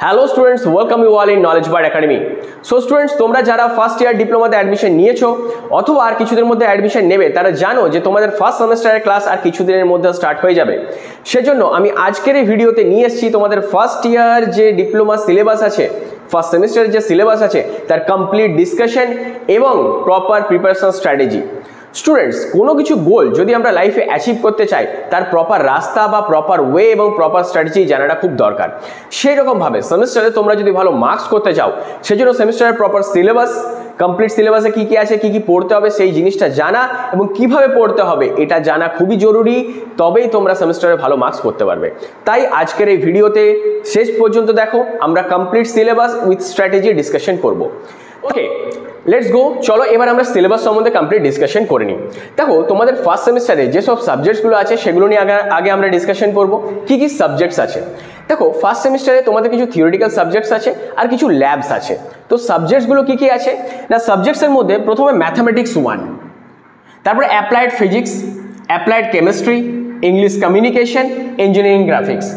Hello students, welcome you all in knowledge bird academy. So students, তোমরা যারা first year ডিপ্লোমাতে admission নিয়েছো অথবা আর কিছুদিনের মধ্যে অ্যাডমিশন নেবে, তারা জানো যে তোমাদের ফার্স্ট সেমিস্টারের ক্লাস আর কিছুদিনের মধ্যে স্টার্ট হয়ে যাবে। সেজন্য আমি আজকের এই ভিডিওতে নিয়ে এসেছি তোমাদের ফার্স্ট ইয়ার যে ডিপ্লোমা সিলেবাস আছে, ফার্স্ট সেমিস্টারের যে সিলেবাস আছে তার কমপ্লিট ডিসকাশন এবং প্রপার প্রিপারেশন স্ট্র্যাটেজি। স্টুডেন্টস, কোনো কিছু গোল যদি আমরা লাইফে অ্যাচিভ করতে চাই তার প্রপার রাস্তা বা প্রপার ওয়ে এবং প্রপার স্ট্র্যাটেজি জানাটা খুব দরকার। সেই রকমভাবে সেমিস্টারে তোমরা যদি ভালো মার্কস করতে চাও, সেজন্য সেমিস্টারের প্রপার সিলেবাস, কমপ্লিট সিলেবাসে কী কী আছে, কী কী পড়তে হবে সেই জিনিসটা জানা এবং কিভাবে পড়তে হবে এটা জানা খুবই জরুরি। তবেই তোমরা সেমিস্টারে ভালো মার্কস করতে পারবে। তাই আজকের এই ভিডিওতে শেষ পর্যন্ত দেখো, আমরা complete syllabus with strategy discussion করব। ওকে, লেটস গো। চলো এবার আমরা সিলেবাস সম্বন্ধে কমপ্লিট ডিসকাশন করে নিই। দেখো, তোমাদের ফার্স্ট সেমিস্টারে যেসব সাবজেক্টসগুলো আছে সেগুলো নিয়ে আগে আমরা ডিসকাশন করব। কী কী সাবজেক্টস আছে? দেখো, ফার্স্ট সেমিস্টারে তোমাদের কিছু থিওরিটিক্যাল সাবজেক্টস আছে আর কিছু ল্যাবস আছে। তো সাবজেক্টসগুলো কী কী আছে না, সাবজেক্টসের মধ্যে প্রথমে ম্যাথামেটিক্স 1, তারপরে applied physics, applied chemistry, English communication, engineering graphics.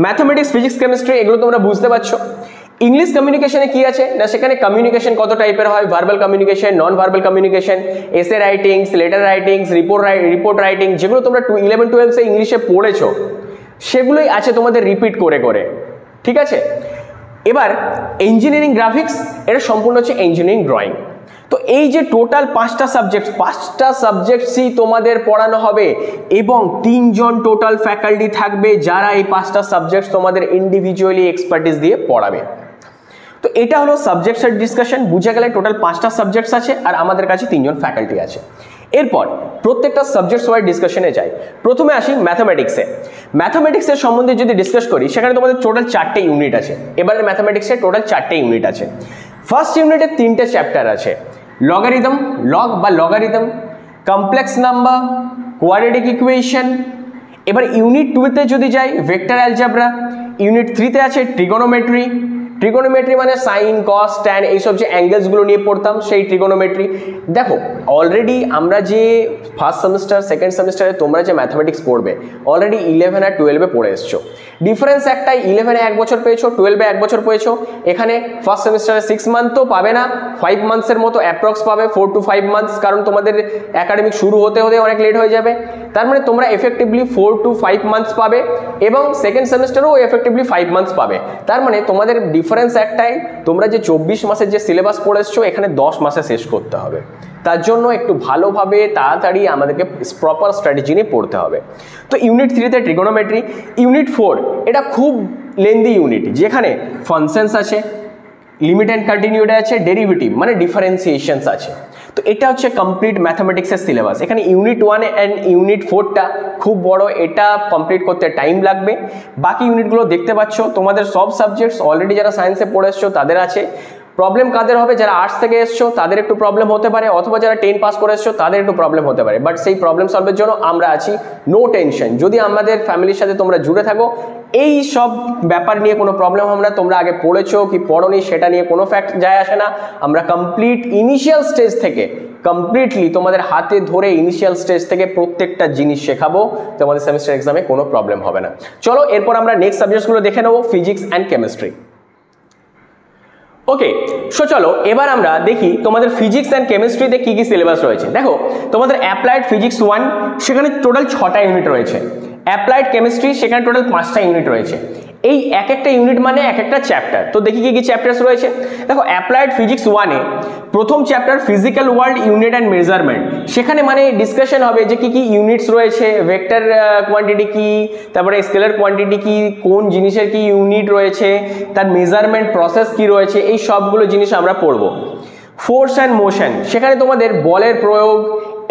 Mathematics, physics, chemistry এগুলো তোমরা বুঝতে পারছো। ইংলিশ কমিউনিকেশনে কি আছে না, সেখানে কমিউনিকেশন কত টাইপের হয়, verbal communication, non verbal communication, essay writings, letter writings, report writing, যেগুলো তোমরা 11-12 ইংলিশে পড়েছো সেগুলোই আছে তোমাদের রিপিট করে করে। ঠিক আছে, এবার ইঞ্জিনিয়ারিং গ্রাফিক্স, এটা সম্পূর্ণ হচ্ছে ইঞ্জিনিয়ারিং ড্রয়িং। তো এই যে টোটাল 5টা সাবজেক্টসই তোমাদের পড়ানো হবে এবং 3 জন টোটাল ফ্যাকাল্টি থাকবে যারা এই 5টা সাবজেক্টস তোমাদের ইন্ডিভিজুয়ালি এক্সপার্টিস দিয়ে পড়াবে। তো এটা হলো সাবজেক্টসের ডিসকাশন। বুঝে গেলে টোটাল 5টা সাবজেক্টস আছে আর আমাদের কাছে 3 জন ফ্যাকাল্টি আছে। এরপর প্রত্যেকটা সাবজেক্টস ওয়াইজ ডিসকাশনে যাই। প্রথমে আসি ম্যাথামেটিক্সে। ম্যাথামেটিক্সের সম্বন্ধে যদি ডিসকাস করি, সেখানে তোমাদের টোটাল 4টে ইউনিট আছে। এবারে ম্যাথামেটিক্সে টোটাল 4টে ইউনিট আছে। ফার্স্ট ইউনিটে 3টে চ্যাপ্টার আছে, logarithm, logarithm, complex number, quadratic equation. এবার ইউনিট 2তে যদি যাই, ভেক্টর অ্যালজেব্রা। ইউনিট 3তে আছে ট্রিগোনোমেট্রি। ট্রিগোনোমেট্রি মানে সাইন, কস, ট্যান, এইসব যে অ্যাঙ্গেলসগুলো নিয়ে পড়তাম সেই ট্রিগোনোমেট্রি। দেখো, অলরেডি আমরা যে ফার্স্ট সেমিস্টার, সেকেন্ড সেমিস্টারে তোমরা যে ম্যাথামেটিক্স পড়বে অলরেডি 11 আর 12-এ পড়ে এসছো। ডিফারেন্স একটাই, 11-এ 1 বছর পেয়েছো, 12-এ 1 বছর পেয়েছো। এখানে ফার্স্ট সেমিস্টারে 6 মান্থ তো পাবে না, 5 মান্থসের মতো অ্যাপ্রক্স পাবে, 4 to 5 মান্থস, কারণ তোমাদের একাডেমিক শুরু হতে হতে অনেক লেট হয়ে যাবে। তার মানে তোমরা এফেক্টিভলি 4 to 5 মান্থস পাবে এবং সেকেন্ড সেমিস্টারেও এফেক্টিভলি 5 মান্থস পাবে। তার মানে তোমাদের ডিফারেন্স একটাই, তোমরা যে 24 মাসের যে সিলেবাস পড়েছো এখানে 10 মাসে শেষ করতে হবে। তার জন্য একটু ভালোভাবে তাড়াতাড়ি আমাদেরকে প্রপার স্ট্র্যাটেজি নিয়ে পড়তে হবে। তো ইউনিট 3তে ট্রিগোনোমেট্রি। ইউনিট 4 এটা খুব লেন্দি ইউনিট, যেখানে ফাংশনস আছে, লিমিট অ্যান্ড কন্টিনিউটি আছে, ডেরিভেটিভ মানে ডিফারেন্সিয়েশনস আছে। তো এটা হচ্ছে কমপ্লিট ম্যাথামেটিক্সের সিলেবাস। এখানে ইউনিট 1 অ্যান্ড ইউনিট 4টা খুব বড়, এটা কমপ্লিট করতে টাইম লাগবে। বাকি ইউনিটগুলো দেখতে পাচ্ছ, তোমাদের সব সাবজেক্টস অলরেডি যারা সায়েন্সে পড়ে এসছো তাদের আছে। প্রবলেম কাদের হবে? যারা আর্টস থেকে এসছো তাদের একটু প্রবলেম হতে পারে, অথবা যারা 10 পাস করে এসছো তাদের একটু প্রবলেম হতে পারে। বাট সেই প্রবলেম সলভের জন্য আমরা আছি, নো টেনশন। যদি আমাদের ফ্যামিলির সাথে তোমরা জুড়ে থাকো, এই সব ব্যাপার নিয়ে কোনো প্রবলেম হবে না। তোমরা আগে পড়েছো কি পড়োনি সেটা নিয়ে কোনো ফ্যাক্ট যায় আসে না। আমরা কমপ্লিট ইনিশিয়াল স্টেজ থেকে কমপ্লিটলি তোমাদের হাতে ধরে ইনিশিয়াল স্টেজ থেকে প্রত্যেকটা জিনিস শেখাবো, তোমাদের সেমিস্টার এক্সামে কোনো প্রবলেম হবে না। চলো এরপর আমরা নেক্সট সাবজেক্টসগুলো দেখে নেবো, physics and chemistry. Okay, so চলো এবার আমরা দেখি তোমাদের ফিজিক্স অ্যান্ড কেমিস্ট্রিতে কী কী সিলেবাস রয়েছে। দেখো, তোমাদের অ্যাপ্লাইড ফিজিক্স 1, সেখানে টোটাল 6টা ইউনিট রয়েছে। অ্যাপ্লাইড কেমিস্ট্রি, সেখানে টোটাল 5টা ইউনিট রয়েছে। এই এক একটা ইউনিট মানে এক একটা চ্যাপ্টার। তো দেখি কি কি চ্যাপ্টার্স রয়েছে। দেখো, অ্যাপ্লাইড ফিজিক্স 1-এ প্রথম chapter physical world, unit and measurement. সেখানে মানে ডিসকাশন হবে যে কি কি ইউনিটস রয়েছে, ভেক্টর কোয়ান্টিটি কি, তারপরে স্কেলার কোয়ান্টিটি কি, কোন জিনিসের কি ইউনিট রয়েছে, তার মেজারমেন্ট প্রসেস কি রয়েছে, এই সবগুলো জিনিস আমরা পড়বো। ফোর্স অ্যান্ড মোশন, সেখানে তোমাদের বলের প্রয়োগ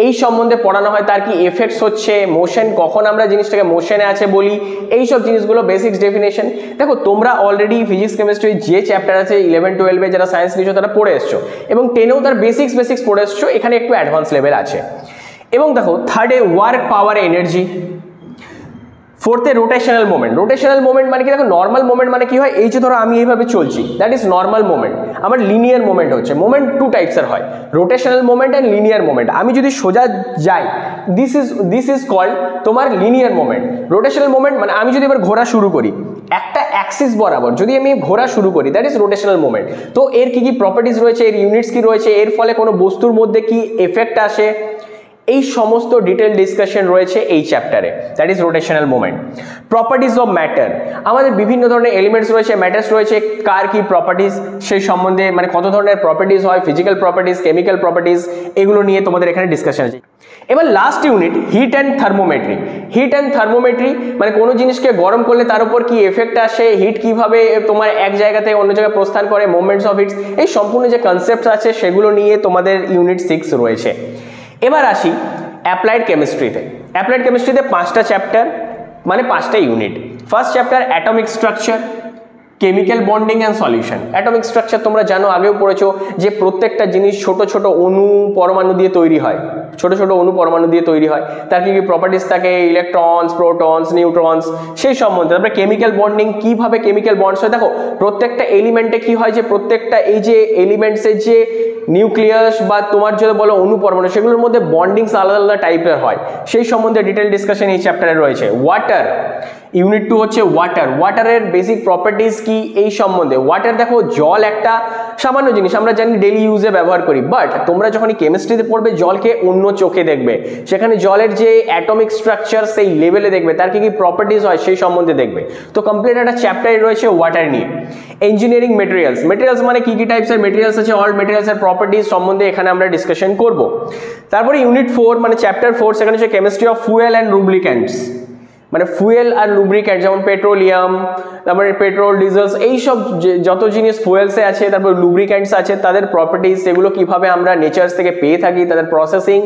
এই সম্বন্ধে পড়ানো হয়, তার কি এফেক্টস হচ্ছে, মোশন কখন আমরা জিনিসটাকে মোশনে আছে বলি, এই সব জিনিসগুলো বেসিক্স ডেফিনেশন। দেখো, তোমরা অলরেডি ফিজিক্স কেমিস্ট্রি যে চ্যাপ্টার আছে 11-12-এ যারা সায়েন্স নিয়েছো তারা পড়ে এসছো এবং 10-এও তার বেসিক্স পড়ে এসছো। এখানে একটু অ্যাডভান্স লেভেল আছে। এবং দেখো, 3rd-এ ওয়ার্ক, পাওয়ার, এনার্জি। 4th-এ রোটেশনাল মোমেন্ট। রোটেশনাল মোমেন্ট মানে কি? দেখো, নর্মাল মোমেন্ট মানে কি হয়, এই যে ধরো আমি এইভাবে চলছি, দ্যাট ইজ নর্মাল মোমেন্ট। আমার লিনিয়ার মোমেন্ট হচ্ছে, মোমেন্ট 2 টাইপসের হয়, rotational moment and linear moment. আমি যদি সোজা যাই, দিস ইজ কল্ড তোমার লিনিয়ার মোমেন্ট। রোটেশনাল মোমেন্ট মানে আমি যদি এবার ঘোরা শুরু করি, একটা অ্যাক্সিস বরাবর যদি আমি ঘোরা শুরু করি, দ্যাট ইজ রোটেশনাল মুভমেন্ট। তো এর কি কি প্রপার্টিজ রয়েছে, এর ইউনিটস কি রয়েছে, এর ফলে কোনো বস্তুর মধ্যে কি এফেক্ট আসে, এই সমস্ত ডিটেল ডিসকাশন রয়েছে এই চ্যাপ্টারে, that is rotational movement. Properties of matter, আমাদের বিভিন্ন ধরনের এলিমেন্টস রয়েছে, ম্যাটার্স রয়েছে, কার কি প্রপার্টিজ সেই সম্বন্ধে, মানে কত ধরনের প্রপার্টিজ হয়, ফিজিক্যাল প্রপার্টিজ, কেমিক্যাল প্রপার্টিজ, এগুলো নিয়ে তোমাদের এখানে ডিসকাশন আছে। এবার last unit heat and thermometry. Heat and thermometry মানে কোনো জিনিসকে গরম করলে তার উপর কি এফেক্ট আসে, হিট কিভাবে তোমার এক জায়গা থেকে অন্য জায়গায় প্রস্থান করে, মোমেন্টস অফ হিটস, এই সম্পূর্ণ যে কনসেপ্ট আছে সেগুলো নিয়ে তোমাদের ইউনিট 6 রয়েছে। এবার আসি অ্যাপ্লাইড কেমিস্ট্রিতে। অ্যাপ্লাইড কেমিস্ট্রিতে 5টা চ্যাপ্টার মানে 5টা unit. First chapter atomic structure, chemical bonding and solution. Atomic structure তোমরা জানো, আগেও পড়েছো যে প্রত্যেকটা জিনিস ছোট ছোট অণু পরমাণু দিয়ে তৈরি হয়, ছোট ছোট অণু পরমাণু দিয়ে তৈরি হয়, তার কি কি প্রপার্টিস থাকে, ইলেকট্রনস, প্রোটনস, নিউট্রনস, সেই সম্বন্ধে। তারপরে কেমিক্যাল বন্ডিং, কিভাবে কেমিক্যাল বন্ডস হয়, দেখো প্রত্যেকটা এলিমেন্টে কি হয় যে প্রত্যেকটা এই যে এলিমেন্টসের যে নিউক্লিয়াস বা তোমার যদি বলো অণু পরমাণু, সেগুলোর মধ্যে বন্ডিংস আলাদা আলাদা টাইপের হয়, সেই সম্বন্ধে ডিটেল ডিসকাশন এই চ্যাপ্টারে রয়েছে। ওয়াটার, ইউনিট 2 হচ্ছে ওয়াটার। ওয়াটারের বেসিক প্রপার্টিজ কি এই সম্বন্ধে। ওয়াটার দেখো জল একটা সামান্য জিনিস, আমরা জানি ডেইলি ইউজে ব্যবহার করি, বাট তোমরা যখন কেমিস্ট্রিতে পড়বে জলকে অন্য চোখে দেখবে, সেখানে জলের যে অ্যাটমিক স্ট্রাকচার সেই লেভেলে দেখবে, তার কি কি প্রপার্টিজ হয় সেই সম্বন্ধে দেখবে। তো কমপ্লিট একটা চ্যাপ্টারই রয়েছে ওয়াটার নিয়ে। ইঞ্জিনিয়ারিং মেটেরিয়ালস, মেটেরিয়ালস মানে কি কি টাইপসের মেটেরিয়ালস আছে, অল মেটেরিয়ালসের প্রপার্টিজ সম্বন্ধে এখানে আমরা ডিসকাশন করব। তারপরে ইউনিট 4 মানে চ্যাপ্টার 4, সেখানে হচ্ছে chemistry of fuel and lubricants, মানে ফুয়েল আর লুব্রিক্যান্ট, যেমন পেট্রোলিয়াম, তারপরে পেট্রোল, ডিজেলস, এইসব যত জিনিস ফুয়েলসে আছে, তারপর লুব্রিক্যান্টস আছে, তাদের প্রপার্টিজ, সেগুলো কিভাবে আমরা নেচার্স থেকে পেয়ে থাকি, তাদের প্রসেসিং,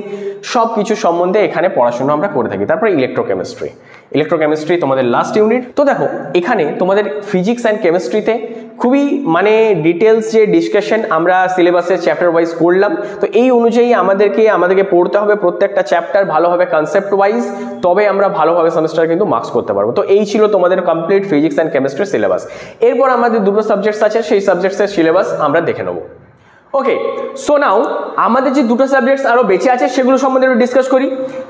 সব কিছু সম্বন্ধে এখানে পড়াশোনা আমরা করে থাকি। তারপরে ইলেকট্রোকেমিস্ট্রি, ইলেকট্রোকেমিস্ট্রি তোমাদের লাস্ট ইউনিট। তো দেখো এখানে তোমাদের ফিজিক্স অ্যান্ড কেমিস্ট্রিতে খুবই মানে ডিটেলস যে ডিসকাশন আমরা সিলেবাসের চ্যাপ্টার ওয়াইজ করলাম, তো এই অনুযায়ী আমাদেরকে পড়তে হবে প্রত্যেকটা চ্যাপ্টার ভালোভাবে কনসেপ্ট ওয়াইজ, তবে আমরা ভালোভাবে সেমিস্টার কিন্তু মার্কস করতে পারবো। তো এই ছিল তোমাদের complete physics and chemistry syllabus. এরপর আমাদের দুটো সাবজেক্টস আছে, সেই সাবজেক্টসের সিলেবাস আমরা দেখে নেবো। ওকে, সো নাও আমাদের যে দুটো সাবজেক্টস আরো বেঁচে আছে সেগুলো সম্বন্ধে একটু ডিসকাস করি।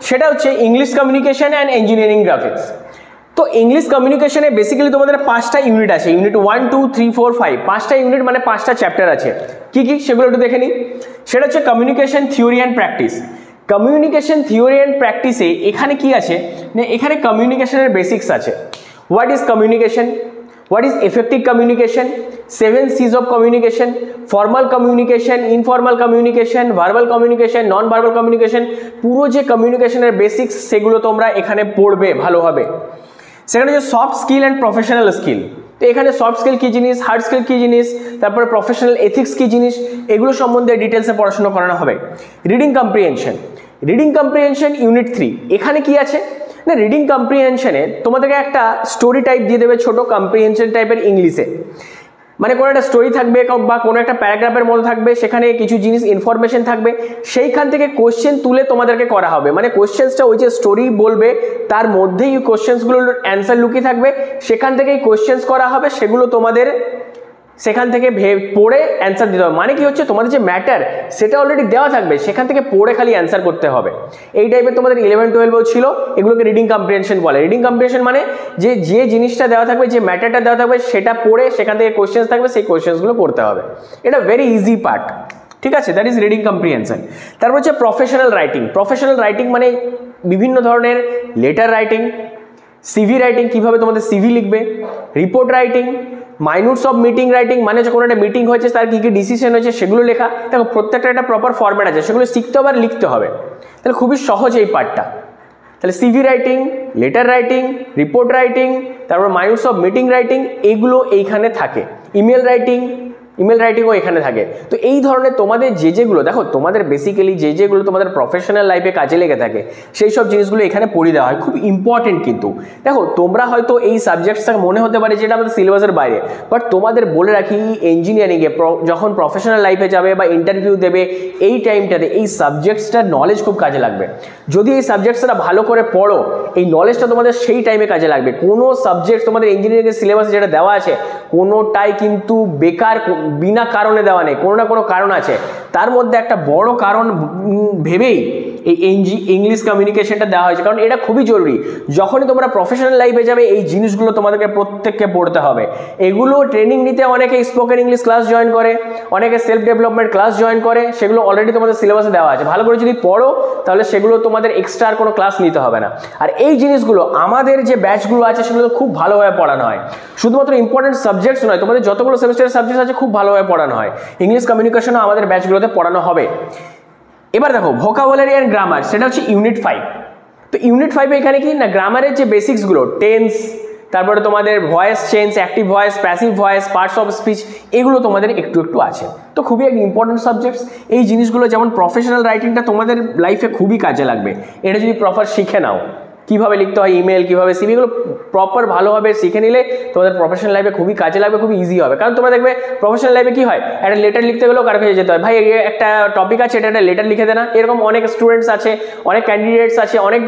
সেটা হচ্ছে English communication and engineering graphics. তো ইংলিশ কমিউনিকেশনে বেসিক্যালি তোমাদের 5টা ইউনিট আছে, ইউনিট 1, 2, 3, 4, 5, 5টা ইউনিট মানে 5টা চ্যাপ্টার আছে। কি কি সেগুলো একটু দেখে নিই। সেটা হচ্ছে communication theory and practice. Communication theory and প্র্যাকটিসে এখানে কি আছে না, এখানে কমিউনিকেশনের বেসিক্স আছে। What is communication, what is effective communication, 7 C's of communication, formal communication, informal communication, verbal communication, non verbal communication, পুরো যে কমিউনিকেশনের বেসিক্স সেগুলো তোমরা এখানে পড়বে ভালোভাবে। সেখানে যে soft skill and professional skill, তো এখানে সফট স্কিল কি জিনিস, হার্ড স্কিল কি জিনিস, তারপরে প্রফেশনাল এথিক্স কি জিনিস, এগুলো সম্বন্ধে ডিটেলসে পড়াশোনা করানো হবে। Reading comprehension, reading comprehension unit 3, এখানে কি আছে না, রিডিং কম্প্রিহেনশনে তোমাদেরকে একটা স্টোরি টাইপ দিয়ে দেবে, ছোট কম্প্রিহেনশন টাইপের ইংলিশে, মানে কোনো একটা স্টোরি থাকবে বা কোনো একটা প্যারাগ্রাফের মতো থাকবে, সেখানে কিছু জিনিস ইনফরমেশন থাকবে, সেইখান থেকে কোশ্চেন তুলে তোমাদেরকে করা হবে। মানে কোশ্চেন্সটা ওই যে স্টোরি বলবে তার মধ্যেই কোশ্চেন্সগুলোর অ্যান্সার লুকিয়ে থাকবে, সেখান থেকেই কোশ্চেন্স করা হবে, সেগুলো তোমাদের সেখান থেকে পড়ে অ্যান্সার দিতে হবে। মানে কি হচ্ছে, তোমাদের যে ম্যাটার সেটা অলরেডি দেওয়া থাকবে, সেখান থেকে পড়ে খালি অ্যান্সার করতে হবে। এই টাইপের তোমাদের 11, 12 ছিল, এগুলোকে রিডিং কম্প্রিহেনশন বলে। রিডিং কম্প্রিহেনশন মানে যে জিনিসটা দেওয়া থাকবে, যে ম্যাটারটা দেওয়া থাকবে, সেটা পড়ে সেখান থেকে কোশ্চেন্স থাকবে, সেই কোশ্চেন্সগুলো পড়তে হবে। এটা ভেরি ইজি পার্ট, ঠিক আছে, দ্যাট ইজ রিডিং কম্প্রিহেনশন। তারপর হচ্ছে প্রফেশনাল রাইটিং। প্রফেশনাল রাইটিং মানে বিভিন্ন ধরনের লেটার রাইটিং, সিভি রাইটিং, কিভাবে তোমাদের সিভি লিখবে, report writing, minutes of meeting writing, মানে যখন একটা মিটিং হয়েছে তার কী কী ডিসিশন হয়েছে সেগুলো লেখা। দেখো প্রত্যেকটা একটা প্রপার ফরম্যাট আছে, সেগুলো শিখতে হবে আর লিখতে হবে। তাহলে খুবই সহজ এই পার্টটা। তাহলে CV writing, letter writing, report writing, তারপর মাইনুটস অফ মিটিং রাইটিং, এগুলো এইখানে থাকে। ইমেল রাইটিং, ইমেল রাইটিংও এখানে থাকে। তো এই ধরনের তোমাদের যেগুলো দেখো, তোমাদের বেসিক্যালি যেগুলো তোমাদের প্রফেশনাল লাইফে কাজে লেগে থাকে, সেই সব জিনিসগুলো এখানে পড়িয়ে দেওয়া হয়, খুব ইম্পর্টেন্ট। কিন্তু দেখো তোমরা হয়তো এই সাবজেক্টসটা মনে হতে পারে যেটা আমাদের সিলেবাসের বাইরে, বাট তোমাদের বলে রাখি ইঞ্জিনিয়ারিংয়ে যখন প্রফেশনাল লাইফে যাবে বা ইন্টারভিউ দেবে, এই টাইমটাতে এই সাবজেক্টসটার নলেজ খুব কাজে লাগবে। যদি এই সাবজেক্টসটা ভালো করে পড়ো, এই নলেজটা তোমাদের সেই টাইমে কাজে লাগবে। কোনো সাবজেক্ট তোমাদের ইঞ্জিনিয়ারিংয়ের সিলেবাসে যেটা দেওয়া আছে, কোনোটাই কিন্তু বেকার বিনা কারণে দেওয়া নেই, কোনো না কোনো কারণ আছে। তার মধ্যে একটা বড় কারণ ভেবেই এই ইংলিশ কমিউনিকেশনটা দেওয়া হয়েছে, কারণ এটা খুবই জরুরি। যখনই তোমরা প্রফেশনাল লাইফে যাবে এই জিনিসগুলো তোমাদেরকে প্রত্যেককে পড়তে হবে। এগুলো ট্রেনিং নিতে অনেকে স্পোকেন ইংলিশ ক্লাস জয়েন করে, অনেকে সেলফ ডেভেলপমেন্ট ক্লাস জয়েন করে, সেগুলো অলরেডি তোমাদের সিলেবাসে দেওয়া আছে। ভালো করে যদি পড়ো তাহলে সেগুলো তোমাদের এক্সট্রা আর কোনো ক্লাস নিতে হবে না। আর এই জিনিসগুলো আমাদের যে ব্যাচগুলো আছে সেগুলো খুব ভালোভাবে পড়ানো হয়। শুধুমাত্র ইম্পর্টেন্ট সাবজেক্টস নয়, তোমাদের যতগুলো সেমিস্টারের সাবজেক্ট আছে খুব ভালোভাবে পড়ানো হয়। ইংলিশ কমিউনিকেশনও আমাদের ব্যাচগুলোতে পড়ানো হবে। এবার দেখো ভোকাবুলারি অ্যান্ড গ্রামার, সেটা হচ্ছে ইউনিট 5। তো ইউনিট 5 এখানে কি না, গ্রামারের যে বেসিক্সগুলো, টেন্স, তারপরে তোমাদের voice change, active voice, passive voice, parts of speech, এগুলো তোমাদের একটু একটু আছে। তো খুবই এক ইম্পর্টেন্ট সাবজেক্টস এই জিনিসগুলো। যেমন প্রফেশনাল রাইটিংটা তোমাদের লাইফে খুবই কাজে লাগবে, এটা যদি প্রপার শিখে নাও, কীভাবে লিখতে হয় ইমেল, কীভাবে সিভি, এগুলো প্রপার ভালোভাবে শিখে নিলে তোমাদের প্রফেশনাল লাইফে খুবই কাজে লাগবে, খুবই ইজি হবে। কারণ তোমরা দেখবে প্রফেশনাল লাইফে কী হয়, একটা লেটার লিখতে গেলেও কার কাছে যেতে হয়, ভাই একটা টপিক আছে এটা একটা লেটার লিখে দে না। এরকম অনেক স্টুডেন্টস আছে, অনেক ক্যান্ডিডেটস আছে, অনেক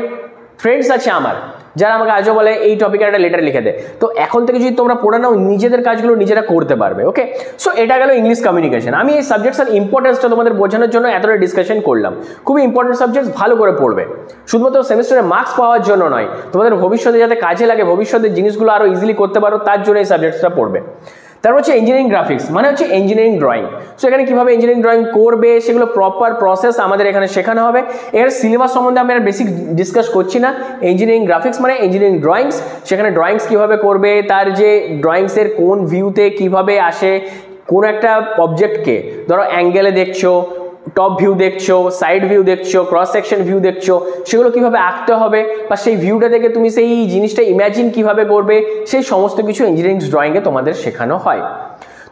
ফ্রেন্ডস আছে আমার, যারা আমাকে আজও বলে এই টপিকের একটা লেটার লিখে দেয়। তো এখন থেকে যদি তোমরা পড়ে নাও নিজেদের কাজগুলো নিজেরা করতে পারবে। ওকে, সো এটা গেল ইংলিশ কমিউনিকেশন। আমি এই সাবজেক্টসের ইম্পর্টেন্সটা তোমাদের বোঝানোর জন্য এতটা ডিসকাশন করলাম। খুবই ইম্পর্টেন্ট সাবজেক্টস, ভালো করে পড়বে। শুধুমাত্র সেমিস্টারে মার্কস পাওয়ার জন্য নয়, তোমাদের ভবিষ্যতে যাতে কাজে লাগে, ভবিষ্যতে জিনিসগুলো আরও ইজিলি করতে পারো, তার জন্য এই সাবজেক্টসটা পড়বে। তারপর হচ্ছে ইঞ্জিনিয়ারিং গ্রাফিক্স, মানে হচ্ছে ইঞ্জিনিয়ারিং ড্রয়িং। সো এখানে কীভাবে ইঞ্জিনিয়ারিং ড্রয়িং করবে সেগুলো প্রপার প্রসেস আমাদের এখানে শেখানো হবে। এর সিলেবাস সম্বন্ধে আমি আর বেসিক ডিসকাস করছি না। ইঞ্জিনিয়ারিং গ্রাফিক্স মানে ইঞ্জিনিয়ারিং ড্রয়িংস, সেখানে ড্রয়িংস কীভাবে করবে, তার যে ড্রয়িংসের কোন ভিউতে কীভাবে আসে, কোন একটা অবজেক্টকে ধরো অ্যাঙ্গেলে দেখছো, টপ ভিউ দেখছো, সাইড ভিউ দেখছো, ক্রস সেকশন ভিউ দেখছো, সেগুলো কিভাবে আঁকতে হবে, বা সেই ভিউটা থেকে তুমি সেই জিনিসটা ইম্যাজিন কিভাবে করবে, সেই সমস্ত কিছু ইঞ্জিনিয়ারিং ড্রয়িংয়ে তোমাদের শেখানো হয়।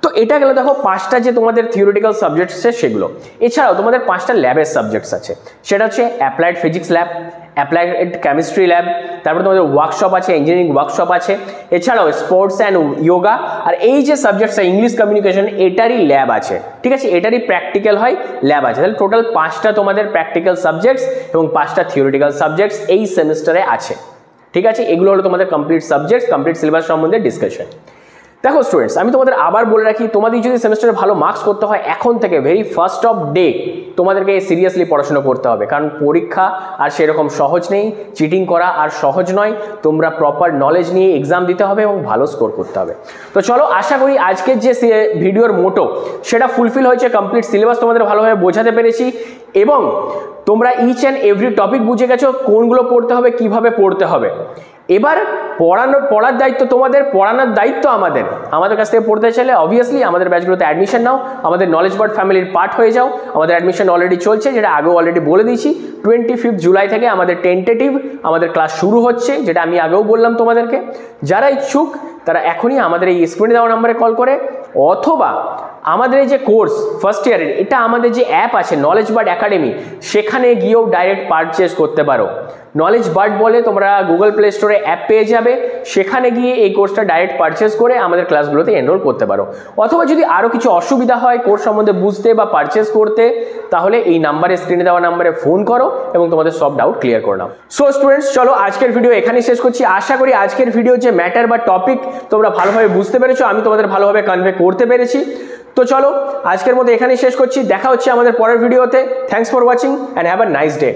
তো এটা গেলে দেখো 5টা যে তোমাদের থিওরিটিক্যাল সাবজেক্টস আছে সেগুলো। এছাড়াও তোমাদের 5টা ল্যাবের সাবজেক্টস আছে, সেটা হচ্ছে applied physics lab, applied chemistry lab, তারপরে তোমাদের ওয়ার্কশপ আছে, ইঞ্জিনিয়ারিং ওয়ার্কশপ আছে, এছাড়াও স্পোর্টস অ্যান্ড যোগা। আর এই যে সাবজেক্টসটা ইংলিশ কমিউনিকেশন, এটারই ল্যাব আছে, ঠিক আছে, এটারই প্র্যাকটিক্যাল হয়, ল্যাব আছে। তাহলে টোটাল 5টা তোমাদের প্র্যাকটিক্যাল সাবজেক্টস এবং 5টা থিওরিটিক্যাল সাবজেক্টস এই সেমিস্টারে আছে, ঠিক আছে। এগুলো হলো তোমাদের কমপ্লিট সাবজেক্টস, কমপ্লিট সিলেবাস সম্বন্ধে ডিসকাশন। দেখো স্টুডেন্টস, আমি তোমাদের আবার বলে রাখি, তোমাদের যদি সেমিস্টারে ভালো মার্কস করতে হয় এখন থেকে ভেরি ফার্স্ট অফ ডে তোমাদেরকে সিরিয়াসলি পড়াশোনা করতে হবে, কারণ পরীক্ষা আর সেরকম সহজ নেই, চিটিং করা আর সহজ নয়। তোমরা প্রপার নলেজ নিয়ে এক্সাম দিতে হবে এবং ভালো স্কোর করতে হবে। তো চলো, আশা করি আজকের যে ভিডিওর মোটো সেটা ফুলফিল হয়েছে, কমপ্লিট সিলেবাস তোমাদের ভালোভাবে বোঝাতে পেরেছি, এবং তোমরা ইচ অ্যান্ড এভরি টপিক বুঝে গেছো কোনগুলো পড়তে হবে, কিভাবে পড়তে হবে। এবার পড়ার দায়িত্ব তোমাদের, পড়ানোর দায়িত্ব আমাদের। আমাদের কাছ থেকে পড়তে চাইলে অবভিয়াসলি আমাদের ব্যাচগুলোতে অ্যাডমিশন নাও, আমাদের নলেজ বার্ড ফ্যামিলির পার্ট হয়ে যাও। আমাদের অ্যাডমিশন অলরেডি চলছে, যেটা আগেও অলরেডি বলে দিয়েছি। 25 জুলাই থেকে আমাদের টেন্টেটিভ আমাদের ক্লাস শুরু হচ্ছে, যেটা আমি আগেও বললাম তোমাদেরকে। যারা ইচ্ছুক তারা এখনই আমাদের এই স্ক্রিনে দেওয়া নাম্বারে কল করে, অথবা আমাদের এই যে কোর্স ফার্স্ট ইয়ারের, এটা আমাদের যে অ্যাপ আছে নলেজ বার্ড একাডেমি, সেখানে গিয়েও ডাইরেক্ট পারচেস করতে পারো। নলেজ বার্ড বলে তোমরা গুগল প্লে স্টোরে অ্যাপ পেয়ে যাবে, সেখানে গিয়ে এই কোর্সটা ডাইরেক্ট পারচেস করে আমাদের ক্লাসগুলোতে এনরোল করতে পারো। অথবা যদি আরও কিছু অসুবিধা হয় কোর্স সম্বন্ধে বুঝতে বা পারচেস করতে, তাহলে এই নাম্বারে, স্ক্রিনে দেওয়া নাম্বারে ফোন করো এবং তোমাদের সব ডাউট ক্লিয়ার করে নাও। সো স্টুডেন্টস, চলো আজকের ভিডিও এখানেই শেষ করছি। আশা করি আজকের ভিডিও যে ম্যাটার বা টপিক তোমরা ভালোভাবে বুঝতে পেরেছো, আমি তোমাদের ভালোভাবে কনভে করতে পেরেছি। তো চলো আজকের মতো এখানেই শেষ করছি, দেখা হচ্ছে আমাদের পরের ভিডিওতে। Thanks for watching and have a nice day.